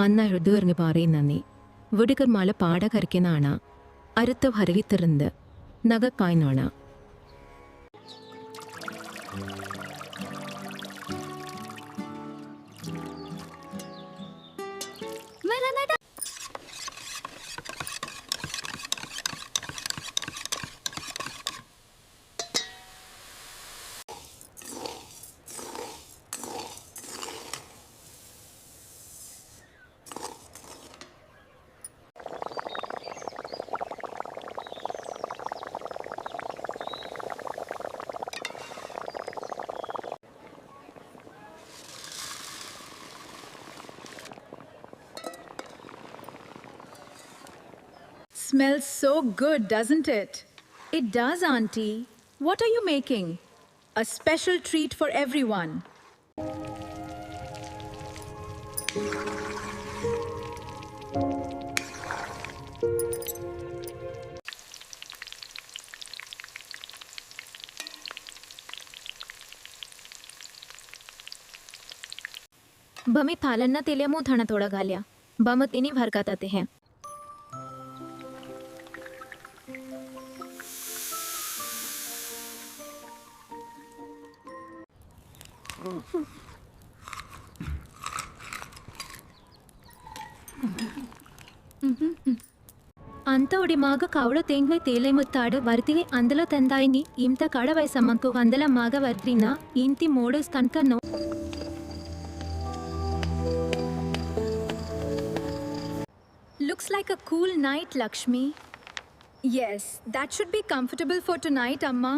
അന്ന ഹൃദയറിഞ്ഞ് പറയുന്നീ വിടുകർ മല പാട കരയ്ക്കുന്നതാണ് അരുത്ത ഹരവിത്തിരുന്ന് നഗക്കായ്നാണ്. Smells so good, doesn't it? It does, Auntie. What are you making? A special treat for everyone. बमी थालन तेलिया मुंह थाना थोड़ा गालिया बम तिनी भर का ताते हैं. అంత ఒడి మాగ కవడ తేంగై తేలై ముత్తాడు వర్తివి అందులో తందాయిని ఇంత కడ వయసమ్మకు వందల మాగ వర్త్రిన ఇంటి మోడస్ కనుక no. Looks like a cool night, Lakshmi. Yes, that should be comfortable for tonight, Amma.